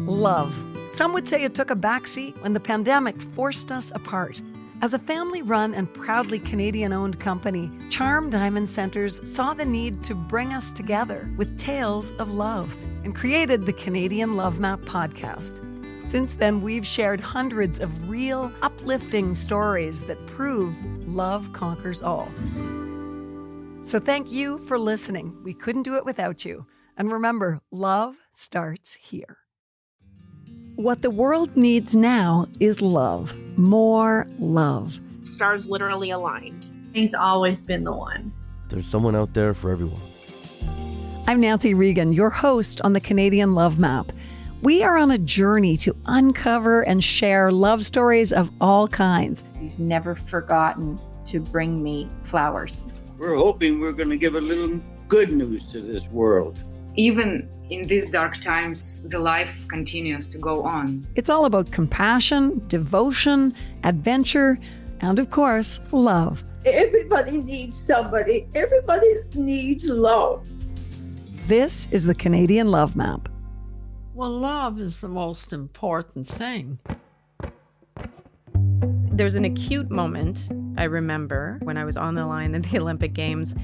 Love. Some would say it took a backseat when the pandemic forced us apart. As a family-run and proudly Canadian-owned company, Charm Diamond Centers saw the need to bring us together with tales of love and created the Canadian Love Map podcast. Since then, we've shared hundreds of real, uplifting stories that prove love conquers all. So thank you for listening. We couldn't do it without you. And remember, love starts here. What the world needs now is love. More love. Stars literally aligned. He's always been the one. There's someone out there for everyone. I'm Nancy Regan, your host on the Canadian Love Map. We are on a journey to uncover and share love stories of all kinds. He's never forgotten to bring me flowers. We're hoping we're going to give a little good news to this world. Even in these dark times, the life continues to go on. It's all about compassion, devotion, adventure, and of course, love. Everybody needs somebody. Everybody needs love. This is the Canadian Love Map. Well, love is the most important thing. There's an acute moment I remember when I was on the line at the Olympic Games,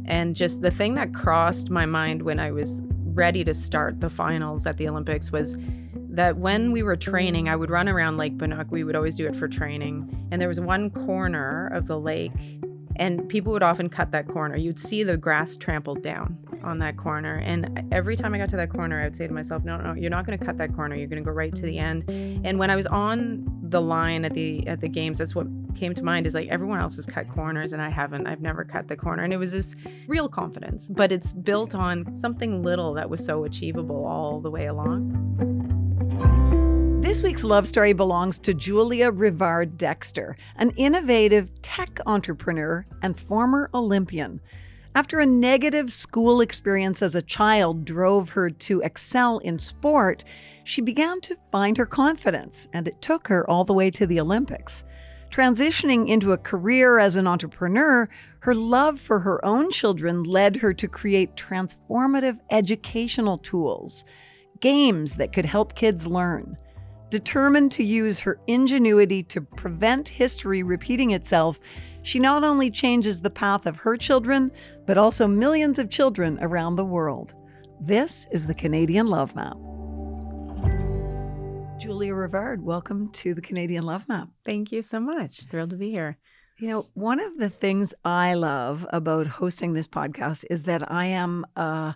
and just the thing that crossed my mind when I was ready to start the finals at the Olympics was that when we were training, I would run around Lake Bannock. We would always do it for training. And there was one corner of the lake, and people would often cut that corner. You'd see the grass trampled down on that corner. And every time I got to that corner, I would say to myself, no, you're not going to cut that corner. You're going to go right to the end. And when I was on the line at the games, that's what came to mind, is like, everyone else has cut corners and I haven't. I've never cut the corner. And it was this real confidence, but it's built on something little that was so achievable all the way along. This week's love story belongs to Julia Rivard Dexter, an innovative tech entrepreneur and former Olympian. After a negative school experience as a child drove her to excel in sport, she began to find her confidence, and it took her all the way to the Olympics. Transitioning into a career as an entrepreneur, her love for her own children led her to create transformative educational tools, games that could help kids learn. Determined to use her ingenuity to prevent history repeating itself, she not only changes the path of her children, but also millions of children around the world. This is the Canadian Love Map. Julia Rivard, welcome to the Canadian Love Map. Thank you so much. Thrilled to be here. You know, one of the things I love about hosting this podcast is that I am a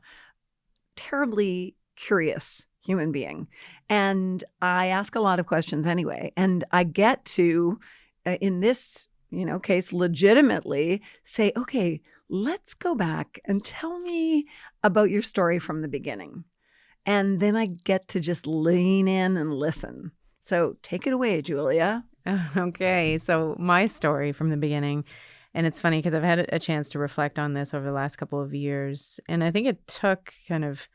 terribly curious human being. And I ask a lot of questions anyway. And I get to, in this, case, legitimately say, okay, let's go back and tell me about your story from the beginning. And then I get to just lean in and listen. So take it away, Julia. Okay. So my story from the beginning, and it's funny because I've had a chance to reflect on this over the last couple of years. And I think it took kind of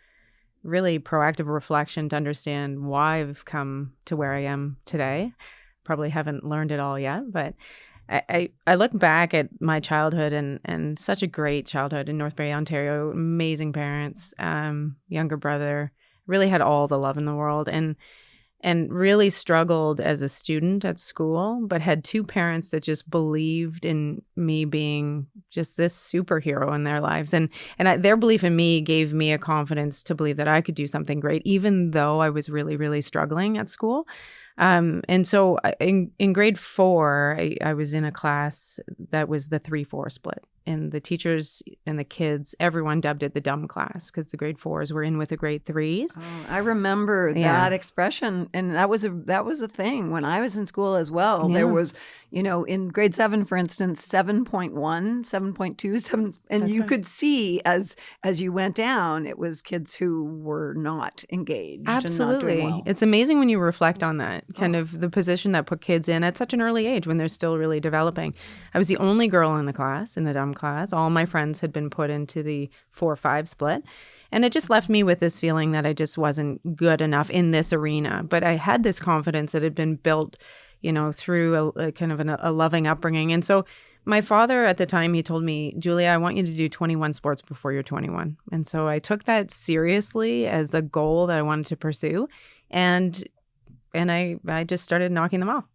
really proactive reflection to understand why I've come to where I am today. Probably haven't learned it all yet, but I look back at my childhood and such a great childhood in Northbury, Ontario, amazing parents, younger brother, really had all the love in the world, and really struggled as a student at school, but had two parents that just believed in me being just this superhero in their lives. And their belief in me gave me a confidence to believe that I could do something great, even though I was really, really struggling at school. And so in grade 4, I was in a class that was the 3-4 split. And the teachers and the kids, everyone dubbed it the dumb class because the grade 4s were in with the grade 3s. Oh, I remember that expression. And that was a thing when I was in school as well. Yeah. There was, in grade 7, for instance, 7.1, 7.2, 7, and that's you could see as you went down, it was kids who were not engaged. Absolutely. And not doing well. It's amazing when you reflect on that, kind of the position that put kids in at such an early age when they're still really developing. I was the only girl in the class, in the dumb class. All my friends had been put into the 4-5 split. And it just left me with this feeling that I just wasn't good enough in this arena. But I had this confidence that had been built, through a kind of a loving upbringing. And so my father at the time, he told me, Julia, I want you to do 21 sports before you're 21. And so I took that seriously as a goal that I wanted to pursue. And I just started knocking them off.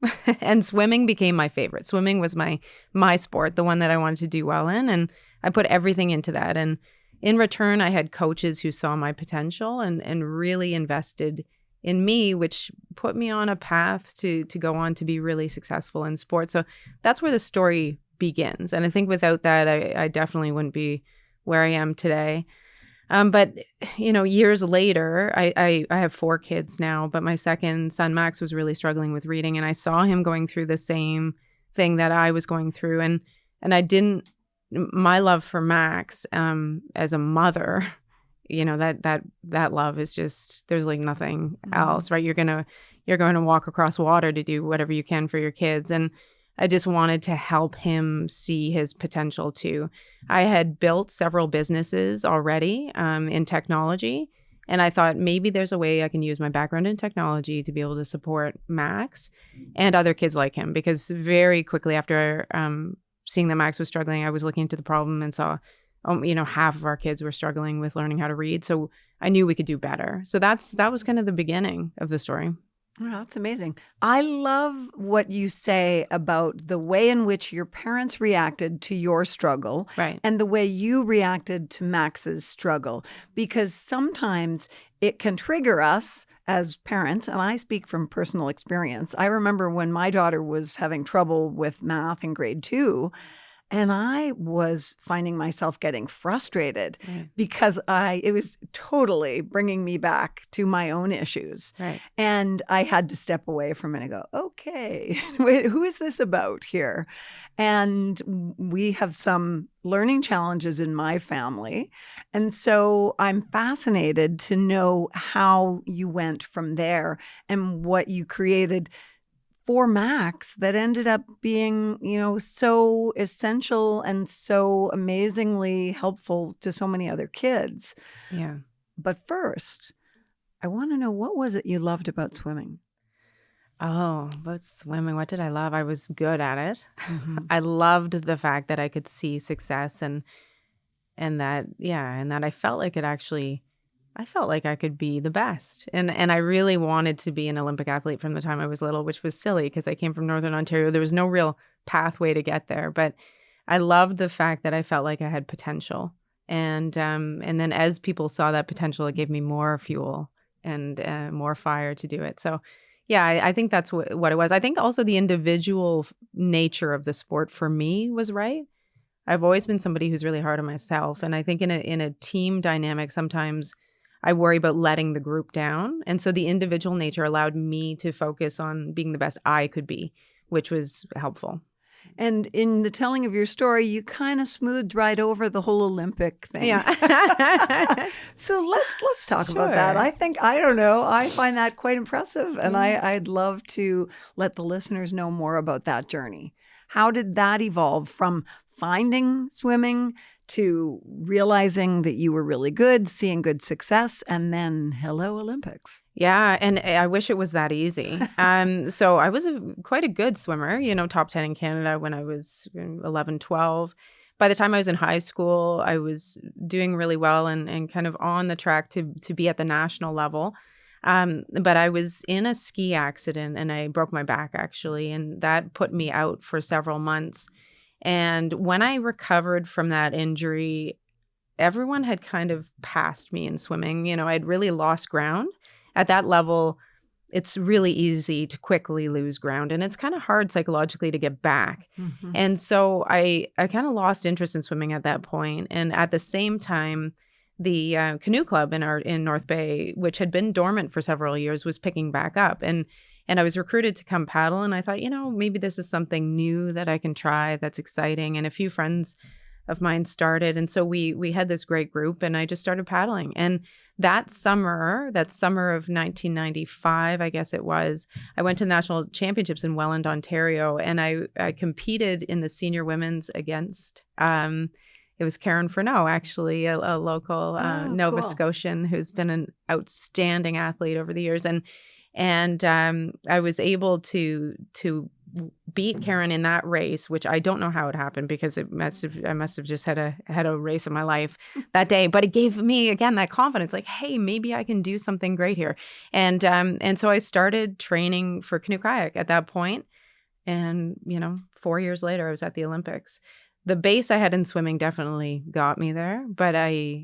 And swimming became my favorite. Swimming was my sport, the one that I wanted to do well in. And I put everything into that. And in return, I had coaches who saw my potential and really invested in me, which put me on a path to go on to be really successful in sports. So that's where the story begins. And I think without that, I definitely wouldn't be where I am today. But, years later, I have 4 kids now, but my second son, Max, was really struggling with reading. And I saw him going through the same thing that I was going through. And my love for Max as a mother, that love is just, there's like nothing else, right? You're going to walk across water to do whatever you can for your kids. And I just wanted to help him see his potential too. I had built several businesses already in technology, and I thought maybe there's a way I can use my background in technology to be able to support Max and other kids like him. Because very quickly after seeing that Max was struggling, I was looking into the problem and saw, half of our kids were struggling with learning how to read. So I knew we could do better. So that was kind of the beginning of the story. Oh, that's amazing. I love what you say about the way in which your parents reacted to your struggle, right, and the way you reacted to Max's struggle, because sometimes it can trigger us as parents, and I speak from personal experience. I remember when my daughter was having trouble with math in grade 2, and I was finding myself getting frustrated because it was totally bringing me back to my own issues. Right. And I had to step away from it and go, okay, wait, who is this about here? And we have some learning challenges in my family. And so I'm fascinated to know how you went from there and what you created for Max that ended up being, so essential and so amazingly helpful to so many other kids. Yeah. But first, I want to know, what was it you loved about swimming? Oh, about swimming. What did I love? I was good at it. Mm-hmm. I loved the fact that I could see success and that I felt like I felt like I could be the best. And I really wanted to be an Olympic athlete from the time I was little, which was silly because I came from Northern Ontario. There was no real pathway to get there. But I loved the fact that I felt like I had potential. And then as people saw that potential, it gave me more fuel and more fire to do it. So, yeah, I think that's what it was. I think also the individual nature of the sport for me was right. I've always been somebody who's really hard on myself. And I think in a team dynamic, sometimes I worry about letting the group down. And so the individual nature allowed me to focus on being the best I could be, which was helpful. And in the telling of your story, you kind of smoothed right over the whole Olympic thing. Yeah. So let's talk about that. I find that quite impressive. And I'd love to let the listeners know more about that journey. How did that evolve from finding swimming to realizing that you were really good, seeing good success, and then hello, Olympics? Yeah, and I wish it was that easy. So I was quite a good swimmer, top 10 in Canada when I was 11, 12. By the time I was in high school, I was doing really well and kind of on the track to be at the national level. But I was in a ski accident and I broke my back, actually, and that put me out for several months. And when I recovered from that injury, everyone had kind of passed me in swimming. I'd really lost ground. At that level, it's really easy to quickly lose ground, and it's kind of hard psychologically to get back. Mm-hmm. And so I kind of lost interest in swimming at that point. And at the same time, the canoe club in North Bay, which had been dormant for several years, was picking back up. And I was recruited to come paddle, and I thought, maybe this is something new that I can try that's exciting. And a few friends of mine started. And so we had this great group, and I just started paddling. And that summer of 1995, I guess it was, I went to the national championships in Welland, Ontario, and I competed in the senior women's against it was Karen Furneaux, actually, a local Nova Scotian who's been an outstanding athlete over the years. And I was able to beat Karen in that race, which I don't know how it happened because I must have just had a race of my life that day. But it gave me, again, that confidence, like, hey, maybe I can do something great here. And so I started training for canoe kayak at that point. And, 4 years later, I was at the Olympics. The base I had in swimming definitely got me there, but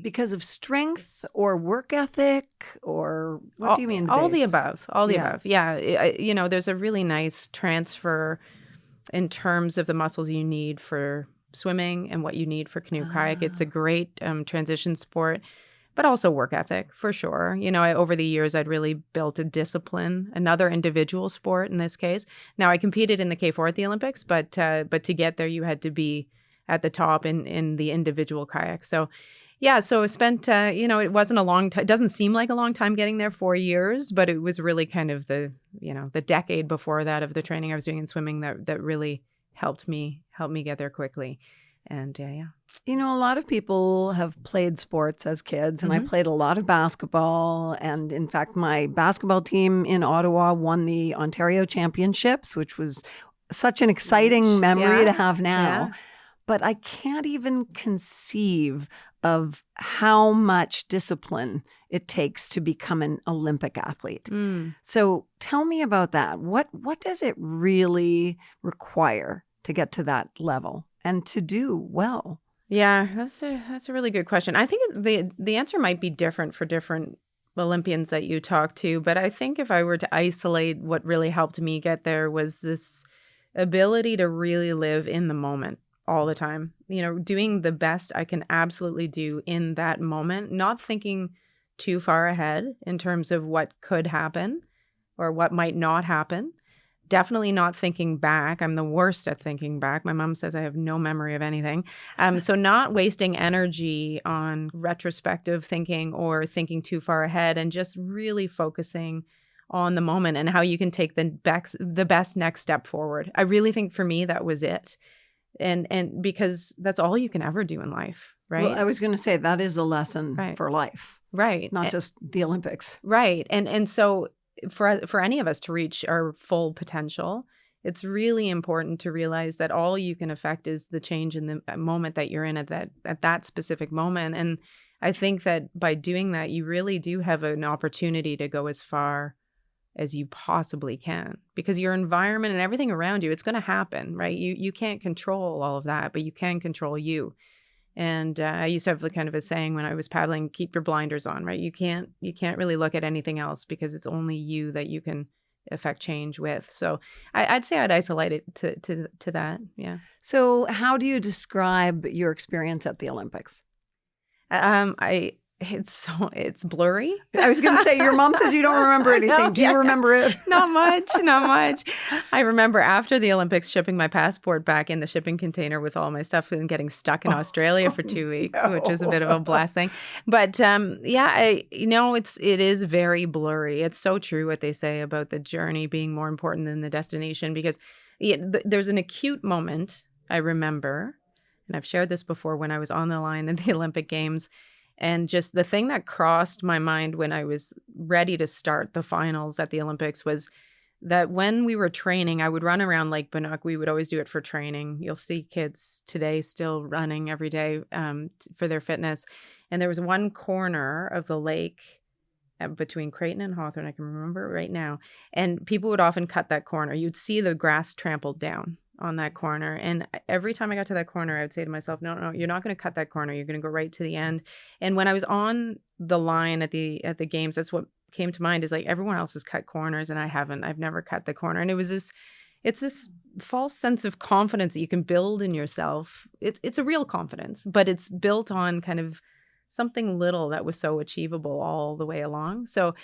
because of strength or work ethic, or what do you mean? All the above. All the above. Yeah. There's a really nice transfer in terms of the muscles you need for swimming and what you need for canoe kayak. It's a great transition sport, but also work ethic for sure. Over the years, I'd really built a discipline, another individual sport in this case. Now, I competed in the K4 at the Olympics, but to get there, you had to be at the top in the individual kayak. So, so I spent, it wasn't a long time. It doesn't seem like a long time getting there, 4 years, but it was really kind of the decade before that of the training I was doing in swimming that really helped me get there quickly. And a lot of people have played sports as kids, and I played a lot of basketball. And in fact, my basketball team in Ottawa won the Ontario Championships, which was such an exciting memory to have now. Yeah. But I can't even conceive of how much discipline it takes to become an Olympic athlete. So tell me about that. What does it really require to get to that level and to do well? Yeah, that's a really good question. I think the answer might be different for different Olympians that you talk to, but I think if I were to isolate what really helped me get there was this ability to really live in the moment all the time, doing the best I can absolutely do in that moment, not thinking too far ahead in terms of what could happen or what might not happen. Definitely not thinking back. I'm the worst at thinking back. My mom says I have no memory of anything. So not wasting energy on retrospective thinking or thinking too far ahead, and just really focusing on the moment and how you can take the best next step forward. I really think for me that was it. And because that's all you can ever do in life, right? Well, I was going to say that is a lesson for life. Right. Not just the Olympics. Right. And so for any of us to reach our full potential, it's really important to realize that all you can affect is the change in the moment that you're in at that specific moment. And I think that by doing that, you really do have an opportunity to go as far as you possibly can, because your environment and everything around you, it's going to happen, right? You can't control all of that, but you can control you. And I used to have kind of a saying when I was paddling, keep your blinders on, right? You can't really look at anything else because it's only you that you can affect change with. So I'd say I'd isolate it to that. Yeah. So how do you describe your experience at the Olympics? It's blurry. I was going to say, your mom says you don't remember anything. Do you remember it? Not much. I remember after the Olympics shipping my passport back in the shipping container with all my stuff and getting stuck in Australia for 2 weeks, which is a bit of a blessing. But it is very blurry. It's so true what they say about the journey being more important than the destination, because there's an acute moment I remember, and I've shared this before, when I was on the line at the Olympic Games. And just the thing that crossed my mind when I was ready to start the finals at the Olympics was that when we were training, I would run around Lake Bannock. We would always do it for training. You'll see kids today still running every day for their fitness. And there was one corner of the lake between Creighton and Hawthorne, I can remember it right now. And people would often cut that corner. You'd see the grass trampled down on that corner. And every time I got to that corner, I would say to myself, no, you're not going to cut that corner. You're going to go right to the end. And when I was on the line at the games, that's what came to mind, is like, everyone else has cut corners and I haven't. I've never cut the corner. And it's this false sense of confidence that you can build in yourself. It's a real confidence, but it's built on kind of something little that was so achievable all the way along. So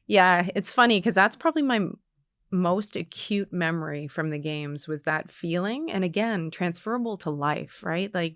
yeah, it's funny because that's probably my most acute memory from the games, was that feeling. And again, transferable to life, right? Like,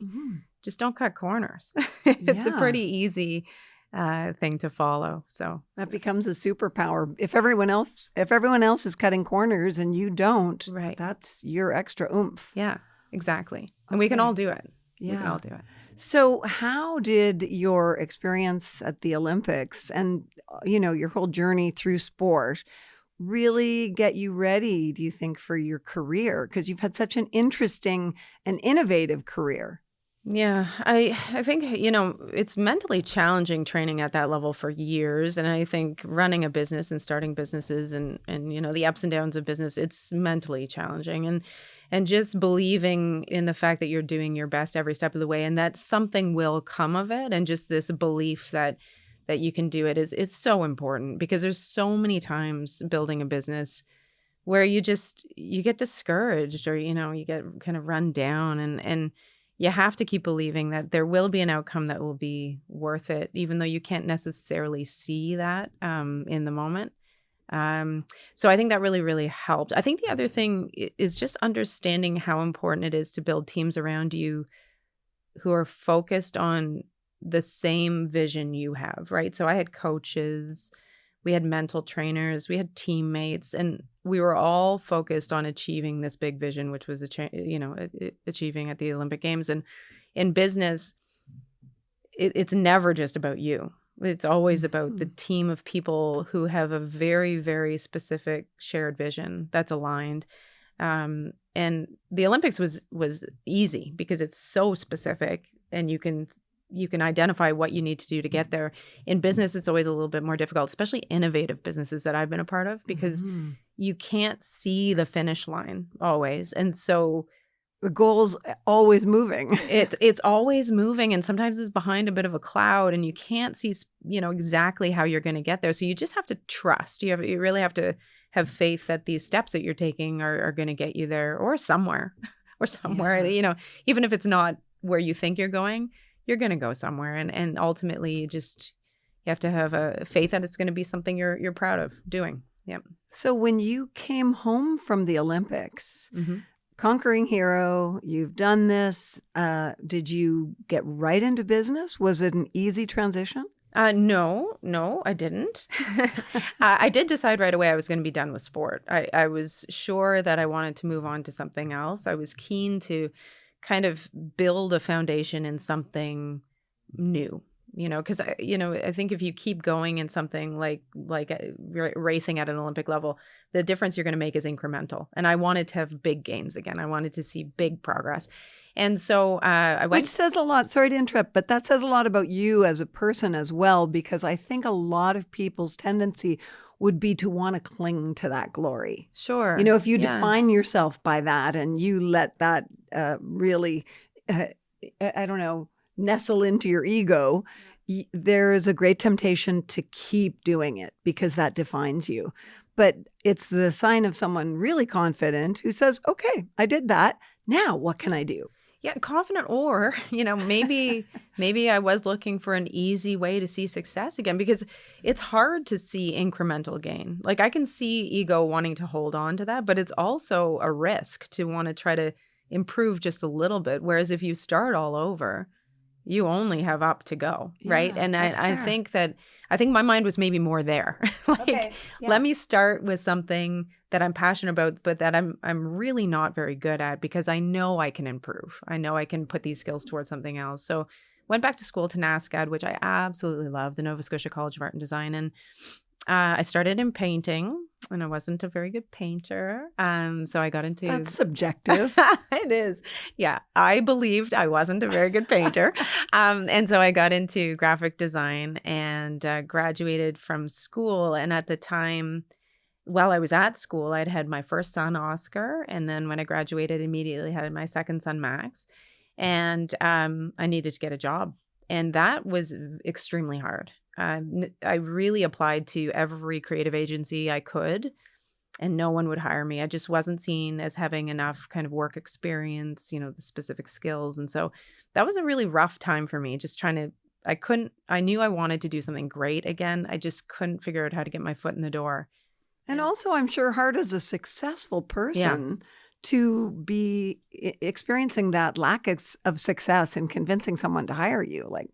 just don't cut corners. It's a pretty easy thing to follow. So that becomes a superpower. If everyone else is cutting corners and you don't, right, that's your extra oomph. Yeah, exactly. And we can all do it. Yeah. We can all do it. So how did your experience at the Olympics and, your whole journey through sport, really get you ready, do you think, for your career? Because you've had such an interesting and innovative career. Yeah, I think, it's mentally challenging training at that level for years. And I think running a business and starting businesses and the ups and downs of business, it's mentally challenging. And just believing in the fact that you're doing your best every step of the way and that something will come of it. And just this belief that you can do it is so important, because there's so many times building a business where you get discouraged, or, you get kind of run down, and you have to keep believing that there will be an outcome that will be worth it, even though you can't necessarily see that in the moment. So I think that really, really helped. I think the other thing is just understanding how important it is to build teams around you who are focused on the same vision you have, right? So I had coaches, we had mental trainers, we had teammates, and we were all focused on achieving this big vision, which was achieving at the Olympic Games. And in business, it's never just about you. It's always about the team of people who have a very, very specific shared vision that's aligned. And the Olympics was easy because it's so specific, and you can identify what you need to do to get there. In business, it's always a little bit more difficult, especially innovative businesses that I've been a part of, because you can't see the finish line always. And so the goal's always moving. It's always moving, and sometimes it's behind a bit of a cloud, and you can't see, exactly how you're going to get there. So you just have to trust. You really have to have faith that these steps that you're taking are going to get you there, or somewhere. Yeah. Even if it's not where you think you're going, you're going to go somewhere. And ultimately, you have to have a faith that it's going to be something you're proud of doing. Yep. So when you came home from the Olympics, conquering hero, you've done this. Did you get right into business? Was it an easy transition? No, I didn't. I did decide right away I was going to be done with sport. I was sure that I wanted to move on to something else. I was keen to kind of build a foundation in something new, because I think if you keep going in something like racing at an Olympic level, the difference you're going to make is incremental. And I wanted to have big gains again. I wanted to see big progress. And so I went. Which says a lot. Sorry to interrupt, but that says a lot about you as a person as well, because I think a lot of people's tendency would be to want to cling to that glory. Sure. If you define yourself by that and you let that really, nestle into your ego, there is a great temptation to keep doing it because that defines you. But it's the sign of someone really confident who says, okay, I did that. Now what can I do? Yeah, confident, or, maybe I was looking for an easy way to see success again, because it's hard to see incremental gain. Like, I can see ego wanting to hold on to that, but it's also a risk to want to try to improve just a little bit. Whereas if you start all over, you only have up to go, right? And I think my mind was maybe more there. Let me start with something that I'm passionate about, but that I'm really not very good at, because I know I can improve. I know I can put these skills towards something else. So went back to school to NASCAD, which I absolutely love, the Nova Scotia College of Art and Design. And I started in painting, and I wasn't a very good painter. So I got into... That's subjective. It is. Yeah. I believed I wasn't a very good painter. And so I got into graphic design and graduated from school. And at the time, while I was at school, I'd had my first son, Oscar. And then when I graduated, immediately had my second son, Max. And I needed to get a job. And that was extremely hard. I really applied to every creative agency I could, and no one would hire me. I just wasn't seen as having enough kind of work experience, the specific skills. And so that was a really rough time for me, just I knew I wanted to do something great again. I just couldn't figure out how to get my foot in the door. And also, I'm sure hard as a successful person to be experiencing that lack of success and convincing someone to hire you. Like,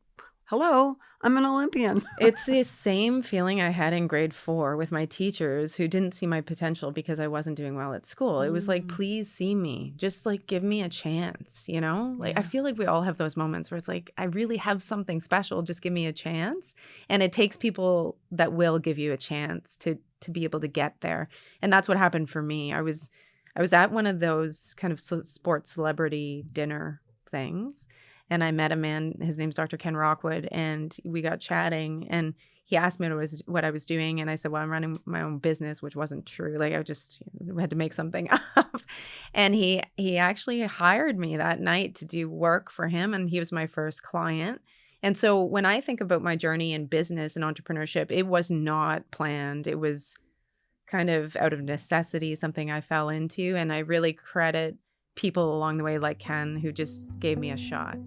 hello, I'm an Olympian. It's the same feeling I had in grade 4 with my teachers who didn't see my potential because I wasn't doing well at school. It was like, please see me. Just give me a chance, I feel like we all have those moments where it's like, I really have something special. Just give me a chance. And it takes people that will give you a chance to to be able to get there. And that's what happened for me. I was at one of those kind of sports celebrity dinner things, and I met a man. His name's Dr. Ken Rockwood, and we got chatting, and he asked me what I was doing, and I said, well, I'm running my own business, which wasn't true. Like, I just had to make something up. And he actually hired me that night to do work for him, and he was my first client. And so when I think about my journey in business and entrepreneurship, it was not planned. It was kind of out of necessity, something I fell into, and I really credit people along the way like Ken, who just gave me a shot.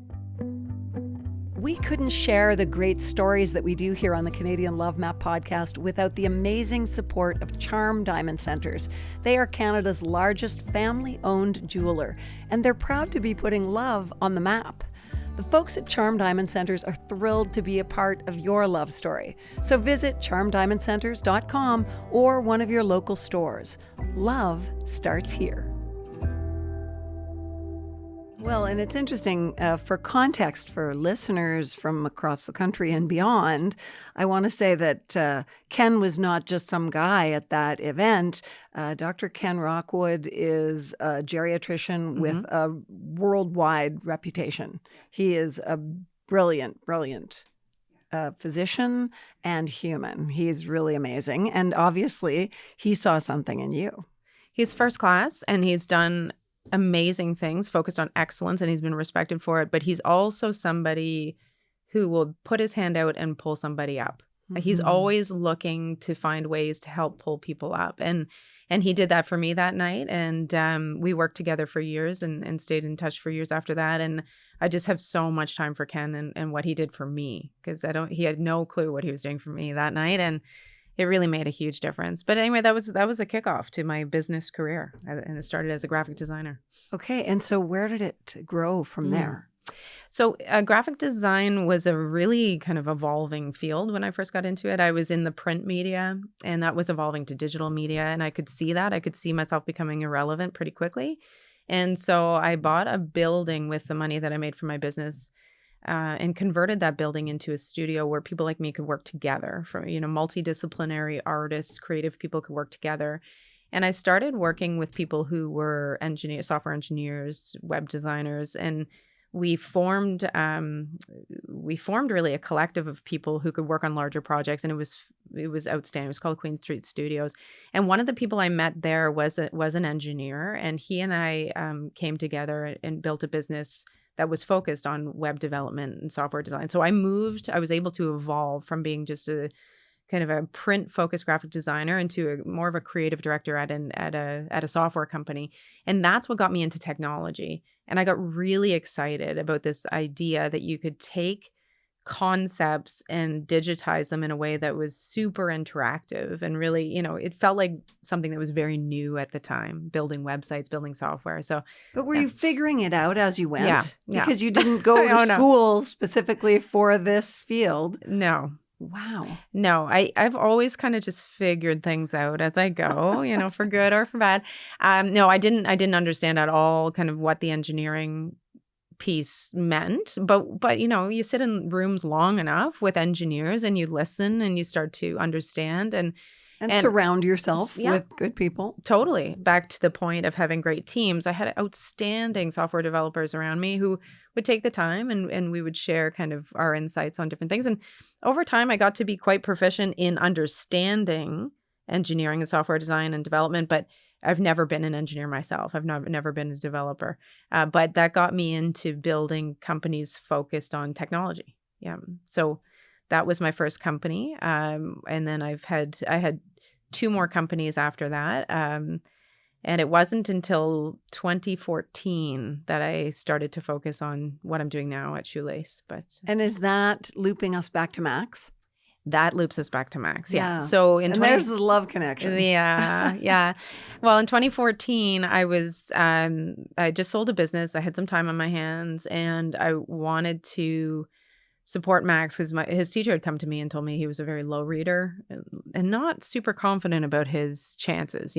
We couldn't share the great stories that we do here on the Canadian Love Map podcast without the amazing support of Charm Diamond Centres. They are Canada's largest family-owned jeweler, and they're proud to be putting love on the map. The folks at Charm Diamond Centres are thrilled to be a part of your love story. So visit charmdiamondcenters.com or one of your local stores. Love starts here. Well, and it's interesting, for context for listeners from across the country and beyond, I want to say that Ken was not just some guy at that event. Dr. Ken Rockwood is a geriatrician with a worldwide reputation. He is a brilliant physician and human. He's really amazing. And obviously, he saw something in you. He's first class, and he's done amazing things, focused on excellence, and he's been respected for it. But he's also somebody who will put his hand out and pull somebody up. He's always looking to find ways to help pull people up. And he did that for me that night. And we worked together for years and stayed in touch for years after that. And I just have so much time for Ken and what he did for me, because he had no clue what he was doing for me that night. And it really made a huge difference. But anyway, that was a kickoff to my business career. And it started as a graphic designer. Okay. And so where did it grow from there? So graphic design was a really kind of evolving field when I first got into it. I was in the print media, and that was evolving to digital media. And I could see that. I could see myself becoming irrelevant pretty quickly. And so I bought a building with the money that I made from my business, and converted that building into a studio where people like me could work together. From multidisciplinary artists, creative people could work together. And I started working with people who were software engineers, web designers, and we formed really a collective of people who could work on larger projects, and it was outstanding. It was called Queen Street Studios. And one of the people I met there was an engineer, and he and I came together and built a business that was focused on web development and software design. So I was able to evolve from being just a kind of a print-focused graphic designer into more of a creative director at a software company. And that's what got me into technology. And I got really excited about this idea that you could take concepts and digitize them in a way that was super interactive and really, it felt like something that was very new at the time, building websites, building software. But were you figuring it out as you went? Yeah. Because you didn't go to school specifically for this field. No. Wow. No, I've always kind of just figured things out as I go, for good or for bad. No, I didn't understand at all kind of what the engineering piece meant, but you sit in rooms long enough with engineers and you listen and you start to understand and surround yourself with good people. Totally. Back to the point of having great teams. I had outstanding software developers around me who would take the time and we would share kind of our insights on different things. And over time, I got to be quite proficient in understanding engineering and software design and development, but I've never been an engineer myself. I've never been a developer, but that got me into building companies focused on technology. Yeah. So that was my first company. And then I had two more companies after that. And it wasn't until 2014 that I started to focus on what I'm doing now at Shoelace. And is that looping us back to Max? That loops us back to Max. Yeah. So there's the love connection. Yeah. Yeah. Well, in 2014, I just sold a business. I had some time on my hands and I wanted to support Max because his teacher had come to me and told me he was a very low reader and not super confident about his chances.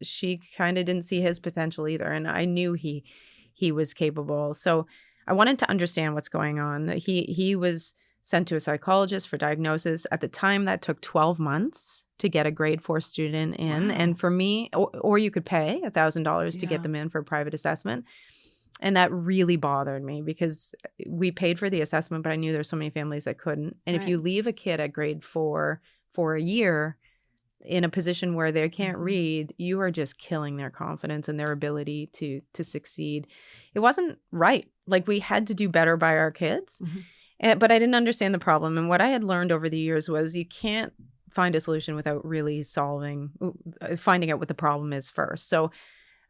She kind of didn't see his potential either. And I knew he was capable. So I wanted to understand what's going on. He was sent to a psychologist for diagnosis. At the time, that took 12 months to get a grade 4 student in. Wow. And for me, or you could pay $1,000 to Yeah. get them in for a private assessment. And that really bothered me because we paid for the assessment, but I knew there's so many families that couldn't. And if you Right. leave a kid at grade 4 for a year in a position where they can't read, you are just killing their confidence and their ability to succeed. It wasn't right. Like, we had to do better by our kids. But I didn't understand the problem. And what I had learned over the years was you can't find a solution without really finding out what the problem is first. So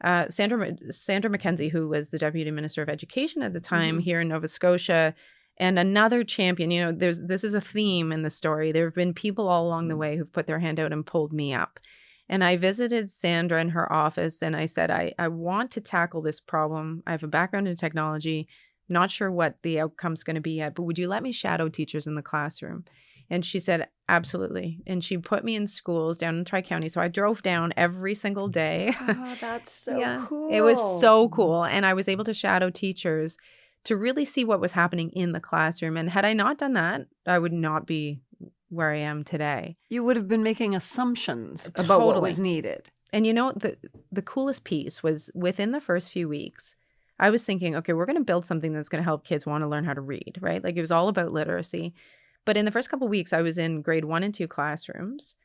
Sandra McKenzie, who was the Deputy Minister of Education at the time here in Nova Scotia, and another champion, you know, this is a theme in the story. There have been people all along the way who've put their hand out and pulled me up. And I visited Sandra in her office and I said, I want to tackle this problem. I have a background in technology, not sure what the outcome's going to be yet, but would you let me shadow teachers in the classroom? And she said, absolutely. And she put me in schools down in Tri-County. So I drove down every single day. Oh, that's so cool. It was so cool. And I was able to shadow teachers to really see what was happening in the classroom. And had I not done that, I would not be where I am today. You would have been making assumptions about what was needed. And you know, the coolest piece was within the first few weeks, I was thinking, okay, we're going to build something that's going to help kids want to learn how to read, right? Like, it was all about literacy. But in the first couple of weeks, I was in grade 1 and 2 classrooms,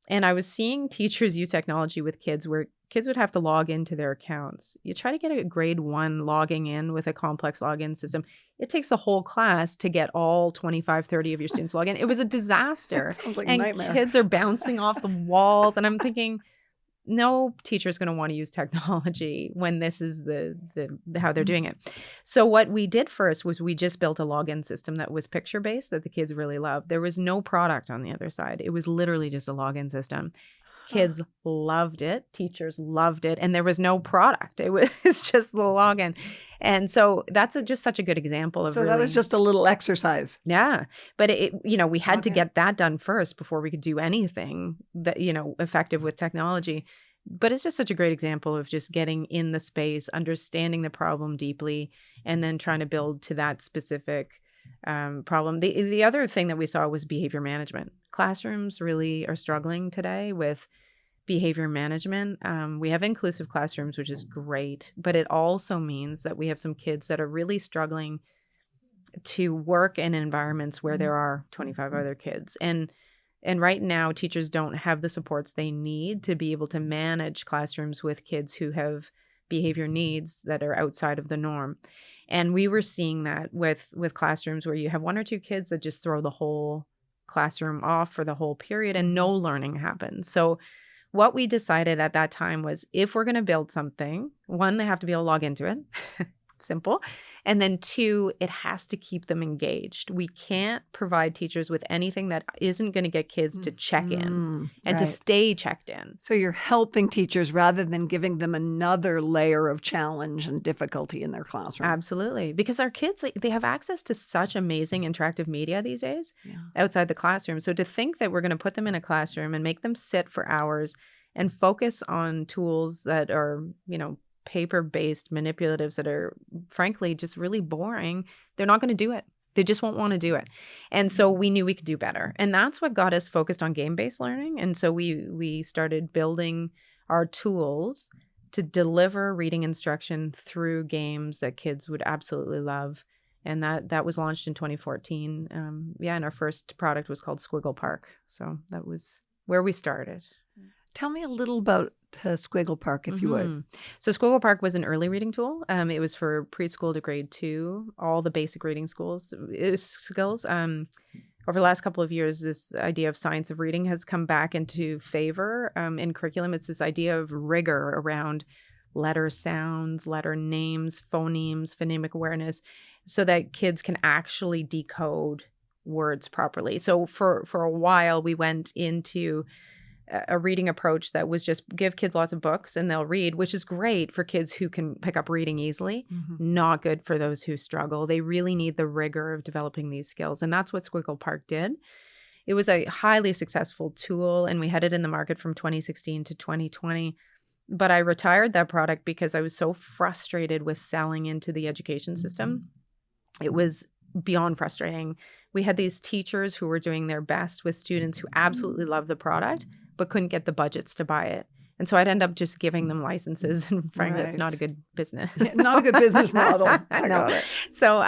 and I was seeing teachers use technology with kids where kids would have to log into their accounts. You try to get a grade 1 logging in with a complex login system. It takes the whole class to get all 25, 30 of your students log in. It was a disaster. Sounds like and a nightmare. Kids are bouncing off the walls. And I'm thinking, no teacher is going to want to use technology when this is the how they're doing it. So what we did first was we just built a login system that was picture-based that the kids really loved. There was no product on the other side. It was literally just a login system. Kids loved it. Teachers loved it. And there was no product. It was just the login. And so that's just such a good example of So that was just a little exercise. Yeah. But we had to get that done first before we could do anything that, effective with technology. But it's just such a great example of just getting in the space, understanding the problem deeply, and then trying to build to that specific problem. The other thing that we saw was behavior management. Classrooms really are struggling today with behavior management. We have inclusive classrooms, which is great, but it also means that we have some kids that are really struggling to work in environments where there are 25 other kids. And right now, teachers don't have the supports they need to be able to manage classrooms with kids who have behavior needs that are outside of the norm. And we were seeing that with classrooms where you have 1 or 2 kids that just throw the whole classroom off for the whole period and no learning happens. So what we decided at that time was, if we're going to build something, 1, they have to be able to log into it. Simple. And then 2, it has to keep them engaged. We can't provide teachers with anything that isn't going to get kids to check in and to stay checked in. So you're helping teachers rather than giving them another layer of challenge and difficulty in their classroom. Absolutely. Because our kids, they have access to such amazing interactive media these days outside the classroom. So to think that we're going to put them in a classroom and make them sit for hours and focus on tools that are, paper-based manipulatives that are frankly just really boring, they're not going to do it. They just won't want to do it. And so we knew we could do better. And that's what got us focused on game-based learning. And so we started building our tools to deliver reading instruction through games that kids would absolutely love. And that was launched in 2014. And our first product was called Squiggle Park. So that was where we started. Tell me a little about Squiggle Park, if you would. So Squiggle Park was an early reading tool. It was for preschool to grade 2, all the basic reading skills. Over the last couple of years, this idea of science of reading has come back into favor in curriculum. It's this idea of rigor around letter sounds, letter names, phonemes, phonemic awareness, so that kids can actually decode words properly. So for a while, we went into a reading approach that was just give kids lots of books and they'll read, which is great for kids who can pick up reading easily, not good for those who struggle. They really need the rigor of developing these skills. And that's what Squiggle Park did. It was a highly successful tool, and we had it in the market from 2016 to 2020. But I retired that product because I was so frustrated with selling into the education system. It was beyond frustrating. we had these teachers who were doing their best with students who absolutely loved the product, but couldn't get the budgets to buy it. And so I'd end up just giving them licenses, and frankly, that's not a good business. Not a good business model. I got it. So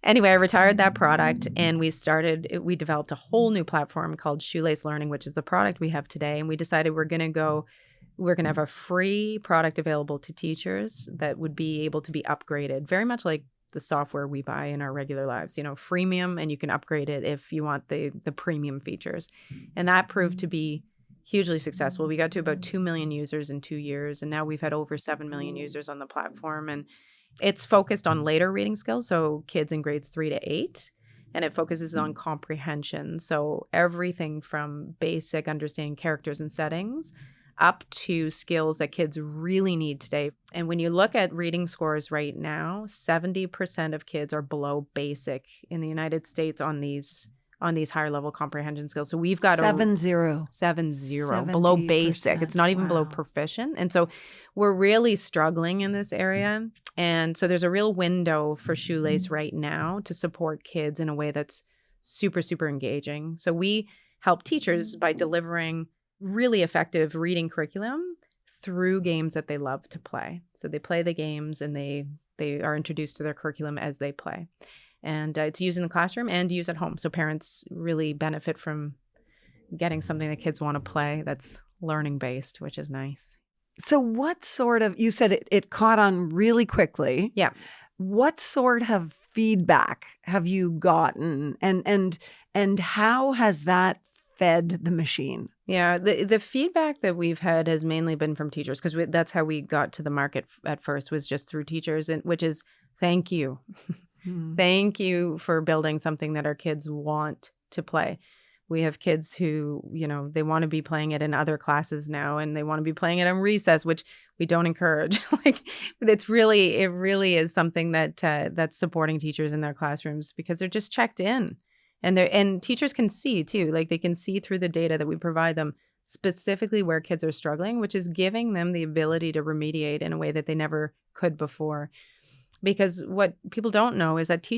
anyway, I retired that product, and we developed a whole new platform called Shoelace Learning, which is the product we have today. And we decided we're going to have a free product available to teachers that would be able to be upgraded, very much like the software we buy in our regular lives, freemium, and you can upgrade it if you want the premium features. And that proved to be hugely successful. We got to about 2 million users in 2 years, and now we've had over 7 million users on the platform. And it's focused on later reading skills, so kids in grades 3 to 8, and it focuses on comprehension. So everything from basic understanding characters and settings up to skills that kids really need today. And when you look at reading scores right now, 70% of kids are below basic in the United States on these higher level comprehension skills. So we've got 70 below basic. It's not even below Wow. proficient. And so we're really struggling in this area. And so there's a real window for Shoelace right now to support kids in a way that's super, super engaging. So we help teachers by delivering really effective reading curriculum through games that they love to play. So they play the games, and they are introduced to their curriculum as they play. And it's used in the classroom and used at home. So parents really benefit from getting something that kids want to play that's learning based, which is nice. So what sort of, you said it caught on really quickly. Yeah. What sort of feedback have you gotten, and how has that fed the machine? Yeah, the feedback that we've had has mainly been from teachers, because that's how we got to the market at first, was just through teachers, and which is thank you. Thank you for building something that our kids want to play. We have kids who, they want to be playing it in other classes now, and they want to be playing it on recess, which we don't encourage. It really is something that's supporting teachers in their classrooms, because they're just checked in, and teachers can see too, they can see through the data that we provide them specifically where kids are struggling, which is giving them the ability to remediate in a way that they never could before. Because what people don't know is that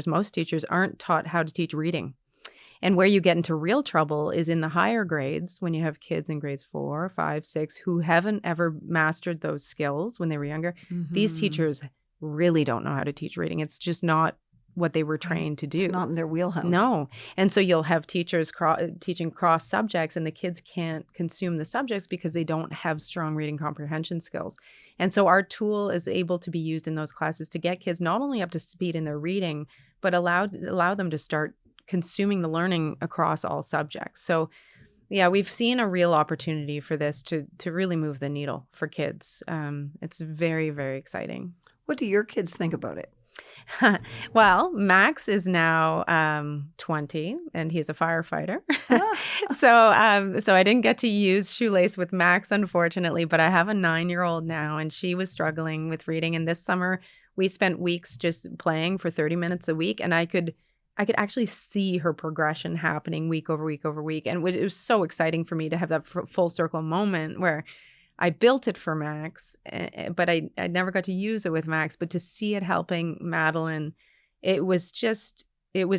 most teachers aren't taught how to teach reading. And where you get into real trouble is in the higher grades, when you have kids in grades 4, 5, 6 who haven't ever mastered those skills when they were younger. These teachers really don't know how to teach reading. It's just not what they were trained to do. It's not in their wheelhouse. No. And so you'll have teachers teaching cross subjects, and the kids can't consume the subjects because they don't have strong reading comprehension skills. And so our tool is able to be used in those classes to get kids not only up to speed in their reading, but allow them to start consuming the learning across all subjects. So yeah, we've seen a real opportunity for this to really move the needle for kids. It's very, very exciting. What do your kids think about it? Well, Max is now 20, and he's a firefighter. So I didn't get to use Shoelace with Max, unfortunately, but I have a 9-year-old now, and she was struggling with reading. And this summer, we spent weeks just playing for 30 minutes a week, and I could actually see her progression happening week over week over week. And it was so exciting for me to have that full circle moment where I built it for Max, but I never got to use it with Max. But to see it helping Madeline, it was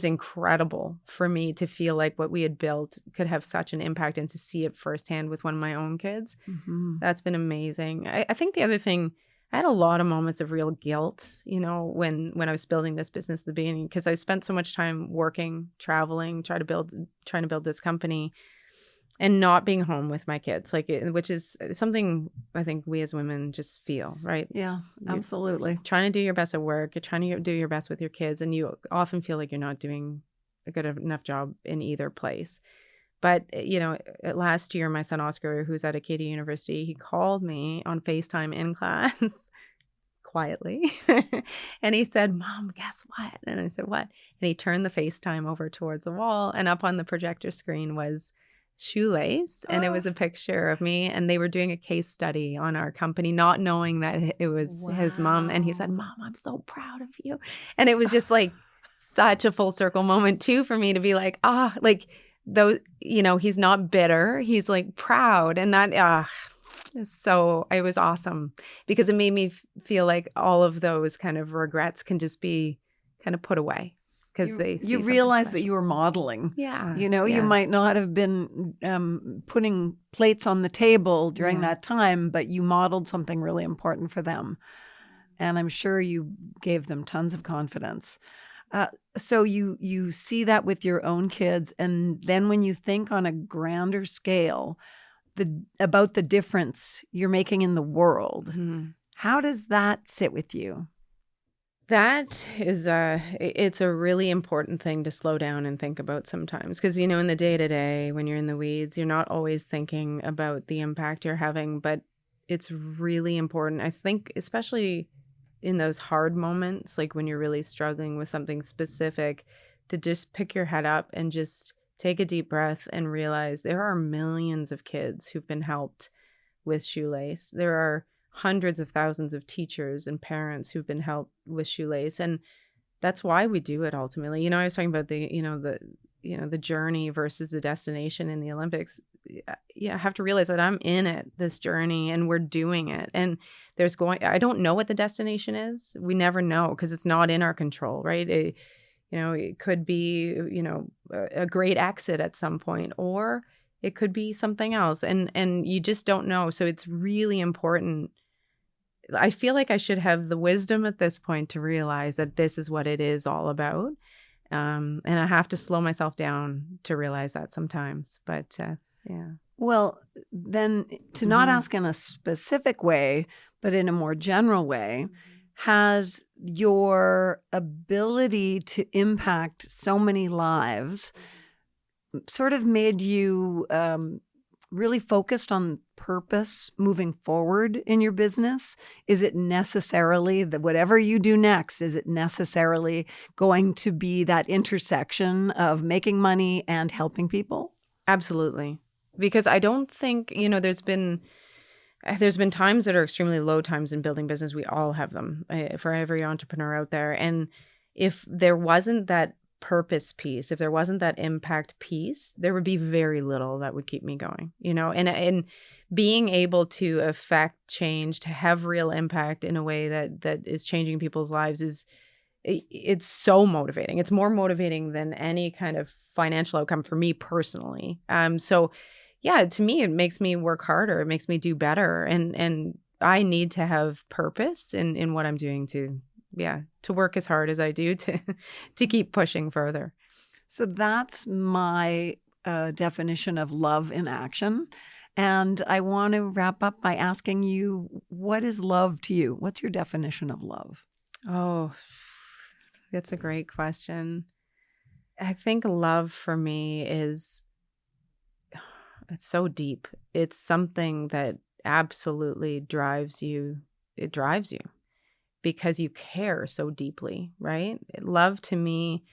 incredible for me to feel like what we had built could have such an impact, and to see it firsthand with one of my own kids. That's been amazing. I think the other thing, I had a lot of moments of real guilt, when I was building this business at the beginning, because I spent so much time working, traveling, trying to build this company, and not being home with my kids, which is something I think we as women just feel, right? Yeah, absolutely. You're trying to do your best at work, you're trying to do your best with your kids, and you often feel like you're not doing a good enough job in either place. But, last year, my son Oscar, who's at Acadia University, he called me on FaceTime in class quietly. And he said, "Mom, guess what?" And I said, "What?" And he turned the FaceTime over towards the wall, and up on the projector screen was Shoelace, and it was a picture of me, and they were doing a case study on our company, not knowing that it was his mom. And he said, "Mom, I'm so proud of you." And it was just such a full circle moment too for me to be those, he's not bitter, he's proud. And that, so it was awesome, because it made me feel like all of those kind of regrets can just be kind of put away. because you realize that you were modeling. Yeah. You might not have been putting plates on the table during that time, but you modeled something really important for them. And I'm sure you gave them tons of confidence. So you see that with your own kids. And then when you think on a grander scale about the difference you're making in the world, how does that sit with you? That is it's a really important thing to slow down and think about sometimes. Because, in the day-to-day, when you're in the weeds, you're not always thinking about the impact you're having. But it's really important, I think, especially in those hard moments, like when you're really struggling with something specific, to just pick your head up and just take a deep breath and realize there are millions of kids who've been helped with Shoelace. There are hundreds of thousands of teachers and parents who've been helped with Shoelace, and that's why we do it ultimately. I was talking about the journey versus the destination in the Olympics. I have to realize that I'm in it, this journey, and we're doing it. And I don't know what the destination is. We never know because it's not in our control, right? It could be, a great exit at some point, or it could be something else. And you just don't know. So it's really important. I feel like I should have the wisdom at this point to realize that this is what it is all about. And I have to slow myself down to realize that sometimes. But yeah. Well, then to not ask in a specific way, but in a more general way, has your ability to impact so many lives sort of made you really focused on purpose moving forward in your business? Is it necessarily that whatever you do next, is it necessarily going to be that intersection of making money and helping people? Absolutely. Because I don't think, there's been times that are extremely low times in building business. We all have them for every entrepreneur out there. And if there wasn't that purpose piece, if there wasn't that impact piece, there would be very little that would keep me going, and being able to affect change, to have real impact in a way that is changing people's lives it's so motivating. It's more motivating than any kind of financial outcome for me personally. So yeah, to me, it makes me work harder. It makes me do better. And I need to have purpose in what I'm doing to work as hard as I do to keep pushing further. So that's my definition of love in action. And I want to wrap up by asking you, what is love to you? What's your definition of love? Oh, that's a great question. I think love for me it's so deep. It's something that absolutely drives you. It drives you because you care so deeply, right? Love to me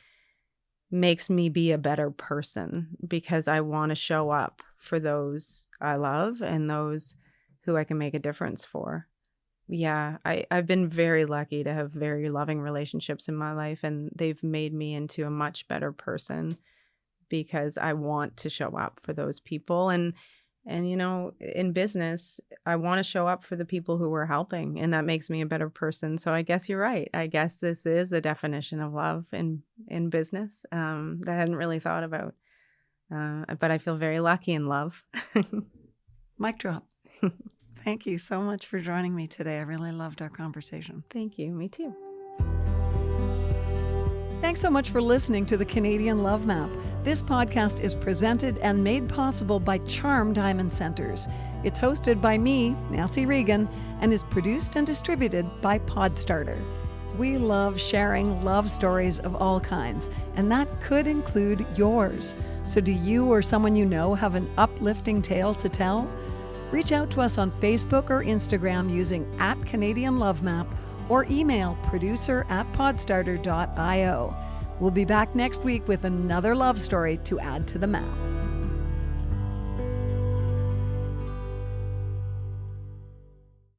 makes me be a better person because I want to show up for those I love and those who I can make a difference for. Yeah, I've been very lucky to have very loving relationships in my life, and they've made me into a much better person because I want to show up for those people. And in business, I want to show up for the people who we're helping, and that makes me a better person. So I guess you're right. I guess this is a definition of love in business that I hadn't really thought about. But I feel very lucky in love. Mic drop. Thank you so much for joining me today. I really loved our conversation. Thank you. Me too. Thanks so much for listening to the Canadian Love Map. This podcast is presented and made possible by Charm Diamond Centers. It's hosted by me, Nancy Regan, and is produced and distributed by Podstarter. We love sharing love stories of all kinds, and that could include yours. So do you or someone you know have an uplifting tale to tell? Reach out to us on Facebook or Instagram using @CanadianLoveMap or email producer@podstarter.io. We'll be back next week with another love story to add to the map.